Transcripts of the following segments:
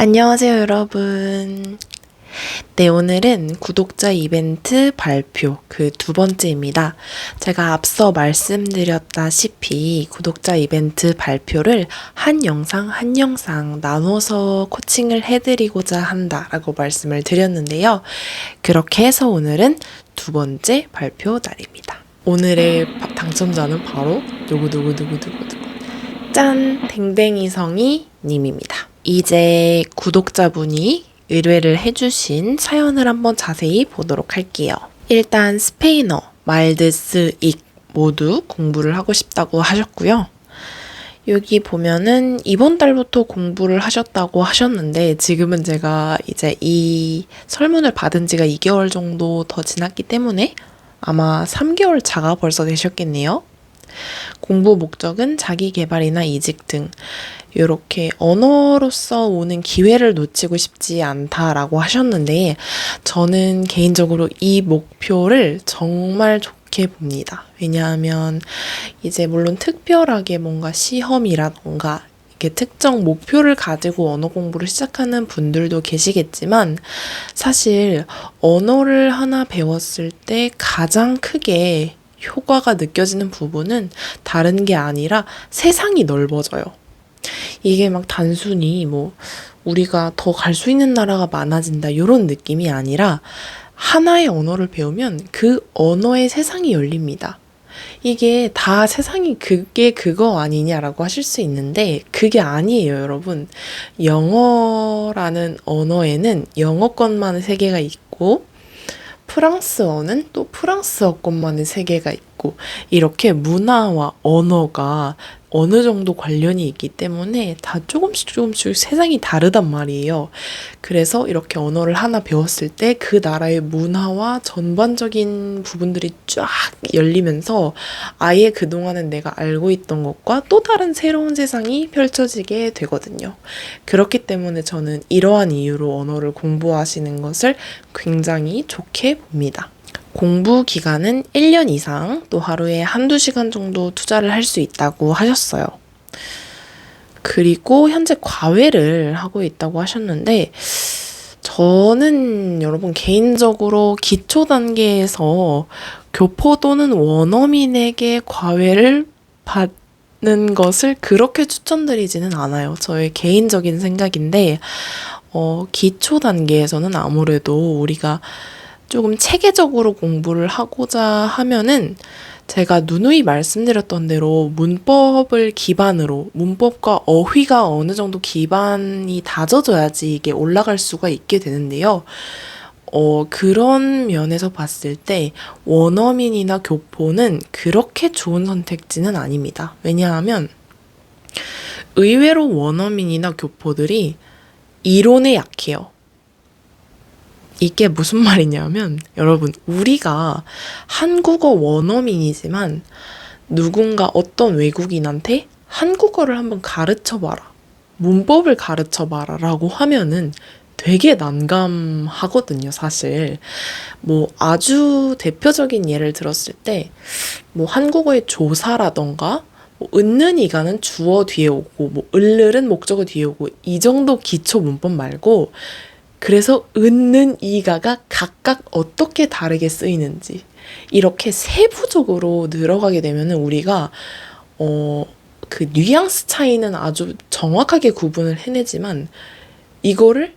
안녕하세요, 여러분. 네, 오늘은 구독자 이벤트 발표 그 두 번째입니다. 제가 앞서 말씀드렸다시피 구독자 이벤트 발표를 한 영상 한 영상 나눠서 코칭을 해드리고자 한다라고 말씀을 드렸는데요. 그렇게 해서 오늘은 두 번째 발표 날입니다. 오늘의 당첨자는 바로 누구누구누구누구 짠! 댕댕이성이 님입니다. 이제 구독자분이 의뢰를 해주신 사연을 한번 자세히 보도록 할게요. 일단 스페인어, 말드스, 익 모두 공부를 하고 싶다고 하셨고요. 여기 보면은 이번 달부터 공부를 하셨다고 하셨는데 지금은 제가 이제 이 설문을 받은 지가 2개월 정도 더 지났기 때문에 아마 3개월 차가 벌써 되셨겠네요. 공부 목적은 자기 개발이나 이직 등 이렇게 언어로서 오는 기회를 놓치고 싶지 않다라고 하셨는데 저는 개인적으로 이 목표를 정말 좋게 봅니다. 왜냐하면 이제 물론 특별하게 뭔가 시험이라던가 이렇게 특정 목표를 가지고 언어 공부를 시작하는 분들도 계시겠지만 사실 언어를 하나 배웠을 때 가장 크게 효과가 느껴지는 부분은 다른 게 아니라 세상이 넓어져요. 이게 막 단순히 뭐 우리가 더 갈 수 있는 나라가 많아진다 이런 느낌이 아니라 하나의 언어를 배우면 그 언어의 세상이 열립니다. 이게 다 세상이 그게 그거 아니냐라고 하실 수 있는데 그게 아니에요, 여러분. 영어라는 언어에는 영어권만의 세계가 있고 프랑스어는 또 프랑스어권만의 세계가 있고 이렇게 문화와 언어가 어느 정도 관련이 있기 때문에 다 조금씩 세상이 다르단 말이에요. 그래서 이렇게 언어를 하나 배웠을 때 그 나라의 문화와 전반적인 부분들이 쫙 열리면서 아예 그동안은 내가 알고 있던 것과 또 다른 새로운 세상이 펼쳐지게 되거든요. 그렇기 때문에 저는 이러한 이유로 언어를 공부하시는 것을 굉장히 좋게 봅니다. 공부 기간은 1년 이상, 또 하루에 한두 시간 정도 투자를 할 수 있다고 하셨어요. 그리고 현재 과외를 하고 있다고 하셨는데, 저는 여러분 개인적으로 기초 단계에서 교포 또는 원어민에게 과외를 받는 것을 그렇게 추천드리지는 않아요. 저의 개인적인 생각인데, 기초 단계에서는 아무래도 우리가 조금 체계적으로 공부를 하고자 하면은 제가 누누이 말씀드렸던 대로 문법을 기반으로 문법과 어휘가 어느 정도 기반이 다져져야지 이게 올라갈 수가 있게 되는데요. 그런 면에서 봤을 때 원어민이나 교포는 그렇게 좋은 선택지는 아닙니다. 왜냐하면 의외로 원어민이나 교포들이 이론에 약해요. 이게 무슨 말이냐면 여러분 우리가 한국어 원어민이지만 누군가 어떤 외국인한테 한국어를 한번 가르쳐봐라. 문법을 가르쳐봐라 라고 하면은 되게 난감하거든요, 사실. 뭐 아주 대표적인 예를 들었을 때 뭐 한국어의 조사라던가 뭐 은는 이가는 주어 뒤에 오고 뭐 을을은 목적어 뒤에 오고 이 정도 기초 문법 말고 그래서 은는 이가가 각각 어떻게 다르게 쓰이는지 이렇게 세부적으로 늘어가게 되면은 우리가 그 뉘앙스 차이는 아주 정확하게 구분을 해내지만 이거를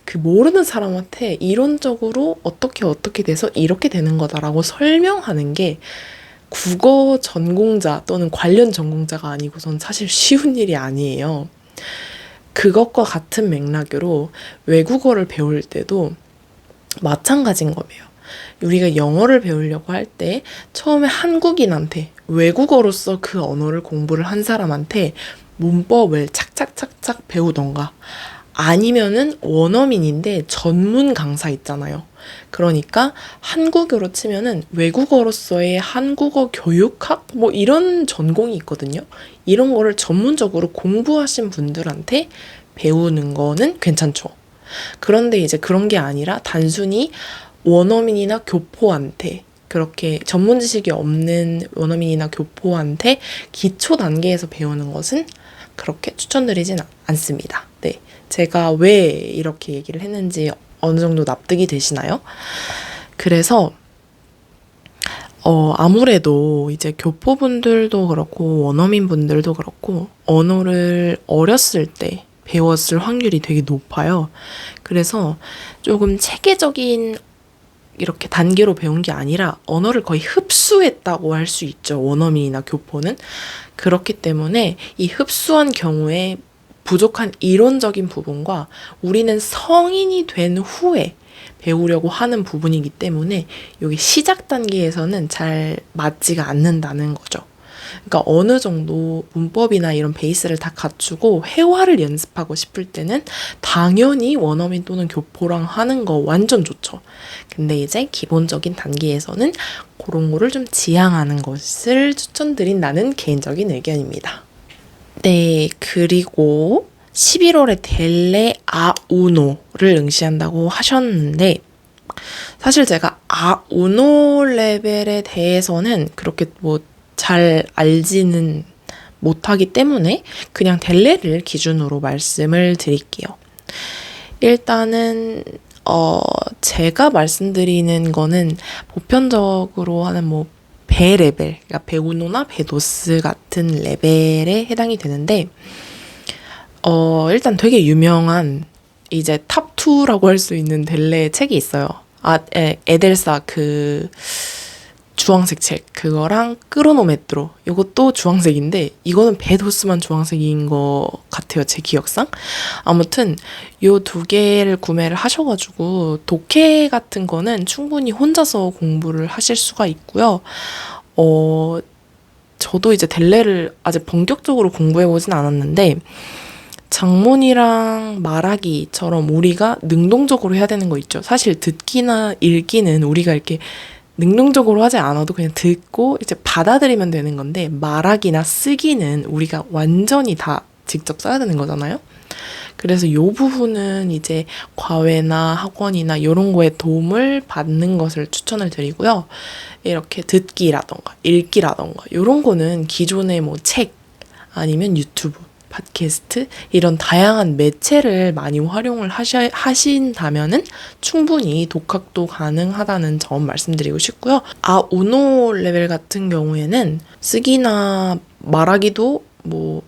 그 모르는 사람한테 이론적으로 어떻게 돼서 이렇게 되는 거다라고 설명하는 게 국어 전공자 또는 관련 전공자가 아니고선 사실 쉬운 일이 아니에요. 그것과 같은 맥락으로 외국어를 배울 때도 마찬가지인 거예요. 우리가 영어를 배우려고 할 때 처음에 한국인한테 외국어로서 그 언어를 공부를 한 사람한테 문법을 착착착착 배우던가 아니면은 원어민인데 전문 강사 있잖아요. 그러니까 한국어로 치면은 외국어로서의 한국어 교육학 뭐 이런 전공이 있거든요. 이런 거를 전문적으로 공부하신 분들한테 배우는 거는 괜찮죠. 그런데 이제 그런 게 아니라 단순히 원어민이나 교포한테 그렇게 전문 지식이 없는 원어민이나 교포한테 기초 단계에서 배우는 것은 그렇게 추천드리진 않습니다. 네. 제가 왜 이렇게 얘기를 했는지 어느 정도 납득이 되시나요? 그래서 아무래도 이제 교포분들도 그렇고 원어민분들도 그렇고 언어를 어렸을 때 배웠을 확률이 되게 높아요. 그래서 조금 체계적인 이렇게 단계로 배운 게 아니라 언어를 거의 흡수했다고 할 수 있죠. 원어민이나 교포는. 그렇기 때문에 이 흡수한 경우에 부족한 이론적인 부분과 우리는 성인이 된 후에 배우려고 하는 부분이기 때문에 여기 시작 단계에서는 잘 맞지가 않는다는 거죠. 그러니까 어느 정도 문법이나 이런 베이스를 다 갖추고 회화를 연습하고 싶을 때는 당연히 원어민 또는 교포랑 하는 거 완전 좋죠. 근데 이제 기본적인 단계에서는 그런 거를 좀 지향하는 것을 추천드린다는 개인적인 의견입니다. 네, 그리고 11월에 델레 아우노를 응시한다고 하셨는데 사실 제가 아우노 레벨에 대해서는 그렇게 뭐 잘 알지는 못하기 때문에 그냥 델레를 기준으로 말씀을 드릴게요. 일단은 제가 말씀드리는 거는 보편적으로 하는 뭐 배 레벨, 그러니까 배우노나 배도스 같은 레벨에 해당이 되는데 일단 되게 유명한 이제 탑2라고 할 수 있는 델레 책이 있어요. 에델사 그 주황색 책 그거랑 크로노메트로 이것도 주황색인데 이거는 베도스만 주황색인 것 같아요. 제 기억상. 아무튼 요 두 개를 구매를 하셔가지고 독해 같은 거는 충분히 혼자서 공부를 하실 수가 있고요. 저도 이제 델레를 아직 본격적으로 공부해보진 않았는데 장문이랑 말하기처럼 우리가 능동적으로 해야 되는 거 있죠. 사실 듣기나 읽기는 우리가 이렇게 능동적으로 하지 않아도 그냥 듣고 이제 받아들이면 되는 건데 말하기나 쓰기는 우리가 완전히 다 직접 써야 되는 거잖아요. 그래서 요 부분은 이제 과외나 학원이나 이런 거에 도움을 받는 것을 추천을 드리고요. 이렇게 듣기라던가 읽기라던가 이런 거는 기존의 뭐 책 아니면 유튜브 팟캐스트 이런 다양한 매체를 많이 활용을 하신다면은 충분히 독학도 가능하다는 점 말씀드리고 싶고요. 우노 레벨 같은 경우에는 쓰기나 말하기도 뭐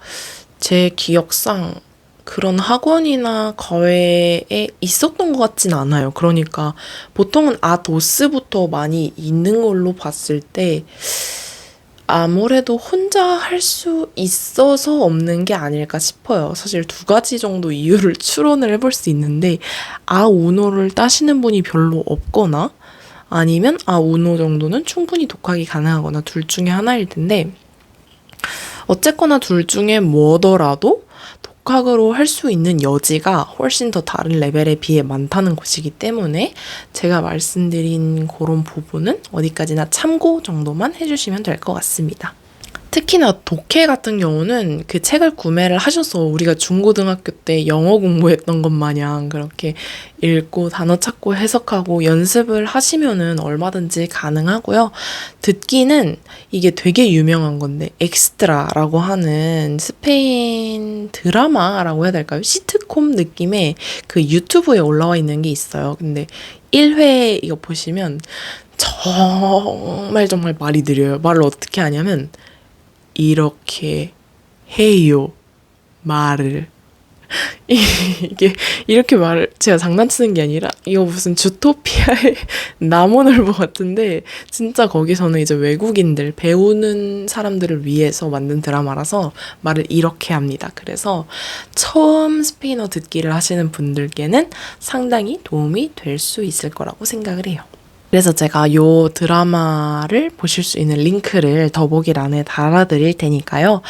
제 기억상 그런 학원이나 과외에 있었던 것 같진 않아요. 그러니까 보통은 도스부터 많이 있는 걸로 봤을 때 아무래도 혼자 할 수 있어서 없는 게 아닐까 싶어요. 사실 두 가지 정도 이유를 추론을 해볼 수 있는데 우노를 따시는 분이 별로 없거나 아니면 우노 정도는 충분히 독학이 가능하거나 둘 중에 하나일 텐데 어쨌거나 둘 중에 뭐더라도 독학으로 할 수 있는 여지가 훨씬 더 다른 레벨에 비해 많다는 것이기 때문에 제가 말씀드린 그런 부분은 어디까지나 참고 정도만 해주시면 될 것 같습니다. 특히나 독해 같은 경우는 그 책을 구매를 하셔서 우리가 중고등학교 때 영어 공부했던 것 마냥 그렇게 읽고 단어 찾고 해석하고 연습을 하시면은 얼마든지 가능하고요. 듣기는 이게 되게 유명한 건데 엑스트라라고 하는 스페인 드라마라고 해야 될까요? 시트콤 느낌의 그 유튜브에 올라와 있는 게 있어요. 근데 1회 이거 보시면 정말 말이 느려요. 말을 어떻게 하냐면 이렇게 해요. 말을. 이게 이렇게 말을 제가 장난치는 게 아니라 이거 무슨 주토피아의 나무늘보 같은데 진짜 거기서는 이제 외국인들 배우는 사람들을 위해서 만든 드라마라서 말을 이렇게 합니다. 그래서 처음 스페인어 듣기를 하시는 분들께는 상당히 도움이 될 수 있을 거라고 생각을 해요. 그래서 제가 요 드라마를 보실 수 있는 링크를 더보기란에 달아드릴 테니까요.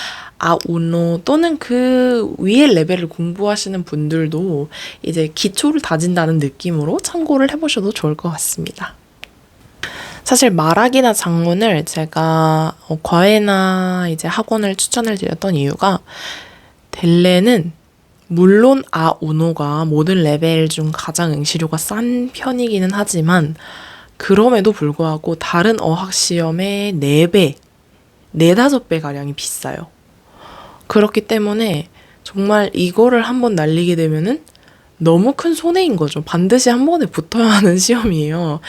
우노 또는 그 위의 레벨을 공부하시는 분들도 이제 기초를 다진다는 느낌으로 참고를 해보셔도 좋을 것 같습니다. 사실 말하기나 장문을 제가 과외나 이제 학원을 추천을 드렸던 이유가 델레는 물론 우노가 모든 레벨 중 가장 응시료가 싼 편이기는 하지만 그럼에도 불구하고 다른 어학시험의 4배, 4~5배가량이 비싸요. 그렇기 때문에 정말 이거를 한번 날리게 되면은 너무 큰 손해인 거죠. 반드시 한 번에 붙어야 하는 시험이에요.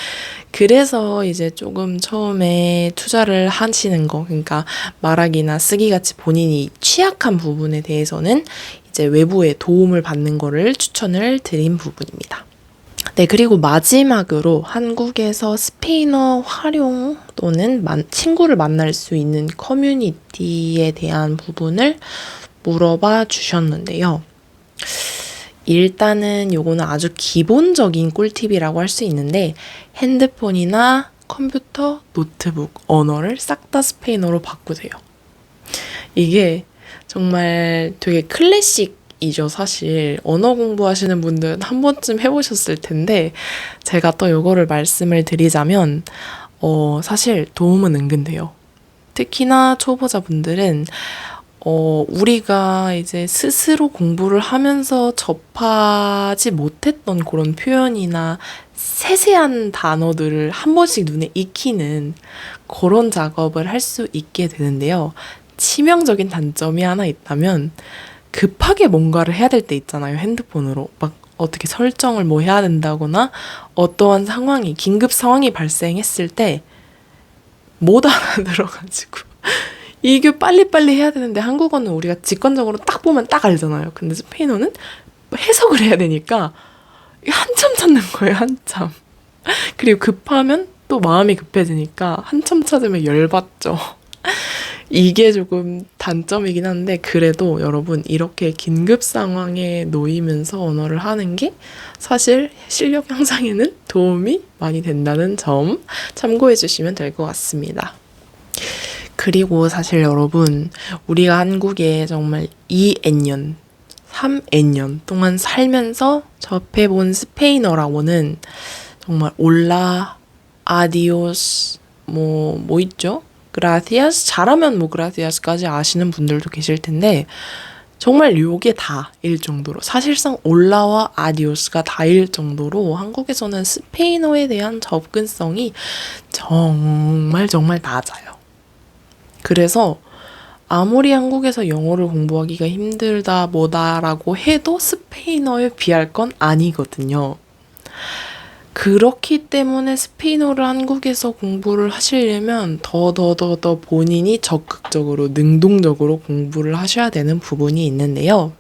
그래서 이제 조금 처음에 투자를 하시는 거, 그러니까 말하기나 쓰기 같이 본인이 취약한 부분에 대해서는 이제 외부의 도움을 받는 거를 추천을 드린 부분입니다. 네, 그리고 마지막으로 한국에서 스페인어 활용 또는 친구를 만날 수 있는 커뮤니티에 대한 부분을 물어봐 주셨는데요. 일단은 요거는 아주 기본적인 꿀팁이라고 할 수 있는데 핸드폰이나 컴퓨터, 노트북, 언어를 싹 다 스페인어로 바꾸세요. 이게 정말 되게 클래식이죠, 사실. 언어 공부하시는 분들은 한 번쯤 해보셨을 텐데 제가 또 요거를 말씀을 드리자면 사실 도움은 은근 돼요. 특히나 초보자분들은 우리가 이제 스스로 공부를 하면서 접하지 못했던 그런 표현이나 세세한 단어들을 한 번씩 눈에 익히는 그런 작업을 할 수 있게 되는데요. 치명적인 단점이 하나 있다면 급하게 뭔가를 해야 될 때 있잖아요. 핸드폰으로. 막 어떻게 설정을 뭐 해야 된다거나 어떠한 상황이, 긴급 상황이 발생했을 때 못 알아들어가지고 이게 빨리빨리 해야 되는데 한국어는 우리가 직관적으로 딱 보면 딱 알잖아요. 근데 스페인어는 해석을 해야 되니까 한참 찾는 거예요, 한참. 그리고 급하면 또 마음이 급해지니까 한참 찾으면 열받죠. 이게 조금 단점이긴 한데 그래도 여러분 이렇게 긴급 상황에 놓이면서 언어를 하는 게 사실 실력 향상에는 도움이 많이 된다는 점 참고해 주시면 될 것 같습니다. 그리고 사실 여러분 우리가 한국에 정말 2N년, 3N년 동안 살면서 접해본 스페인어라고는 정말 올라, 아디오스, 뭐 있죠? 그라티아스, 잘하면 뭐 그라티아스까지 아시는 분들도 계실 텐데 정말 요게 다일 정도로 사실상 올라와 아디오스가 다일 정도로 한국에서는 스페인어에 대한 접근성이 정말 낮아요. 그래서 아무리 한국에서 영어를 공부하기가 힘들다 뭐다라고 해도 스페인어에 비할 건 아니거든요. 그렇기 때문에 스페인어를 한국에서 공부를 하시려면 더 본인이 적극적으로 능동적으로 공부를 하셔야 되는 부분이 있는데요.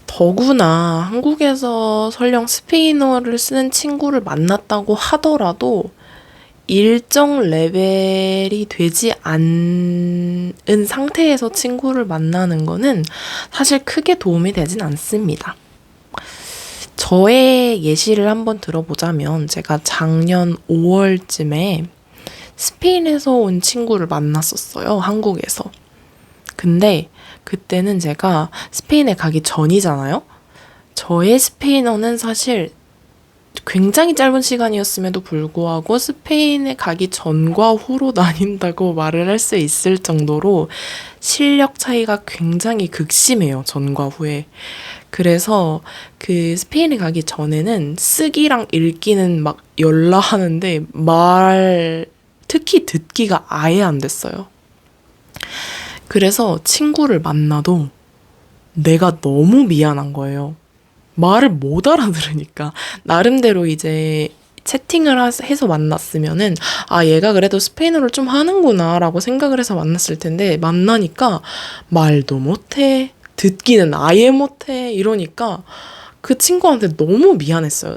더구나 한국에서 설령 스페인어를 쓰는 친구를 만났다고 하더라도 일정 레벨이 되지 않은 상태에서 친구를 만나는 거는 사실 크게 도움이 되진 않습니다. 저의 예시를 한번 들어보자면 제가 작년 5월쯤에 스페인에서 온 친구를 만났었어요. 한국에서. 근데 그때는 제가 스페인에 가기 전이잖아요. 저의 스페인어는 사실 굉장히 짧은 시간이었음에도 불구하고 스페인에 가기 전과 후로 나뉜다고 말을 할 수 있을 정도로 실력 차이가 굉장히 극심해요. 전과 후에. 그래서 그 스페인에 가기 전에는 쓰기랑 읽기는 막 열나하는데 특히 듣기가 아예 안 됐어요. 그래서 친구를 만나도 내가 너무 미안한 거예요. 말을 못 알아들으니까. 나름대로 이제 채팅을 해서 만났으면은 얘가 그래도 스페인어를 좀 하는구나 라고 생각을 해서 만났을 텐데 만나니까 말도 못해, 듣기는 아예 못해 이러니까 그 친구한테 너무 미안했어요.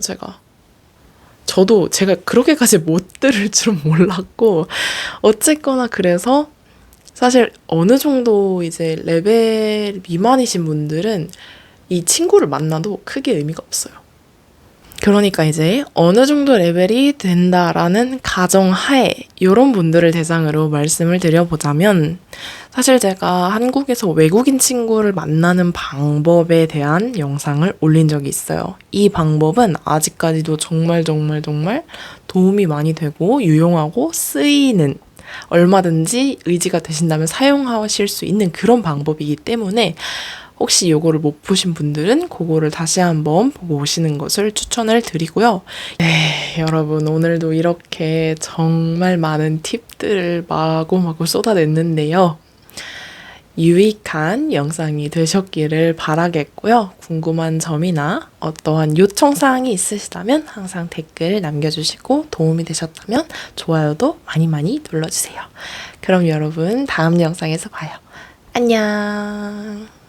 저도 제가 그렇게까지 못 들을 줄은 몰랐고 어쨌거나 그래서 사실 어느 정도 이제 레벨 미만이신 분들은 이 친구를 만나도 크게 의미가 없어요. 그러니까 이제 어느 정도 레벨이 된다라는 가정하에 이런 분들을 대상으로 말씀을 드려보자면 사실 제가 한국에서 외국인 친구를 만나는 방법에 대한 영상을 올린 적이 있어요. 이 방법은 아직까지도 정말 도움이 많이 되고 유용하고 쓰이는 얼마든지 의지가 되신다면 사용하실 수 있는 그런 방법이기 때문에 혹시 요거를 못 보신 분들은 그거를 다시 한번 보고 오시는 것을 추천을 드리고요. 네, 여러분 오늘도 이렇게 정말 많은 팁들을 마구마구 쏟아냈는데요. 유익한 영상이 되셨기를 바라겠고요. 궁금한 점이나 어떠한 요청사항이 있으시다면 항상 댓글 남겨주시고 도움이 되셨다면 좋아요도 많이 많이 눌러주세요. 그럼 여러분 다음 영상에서 봐요. 안녕.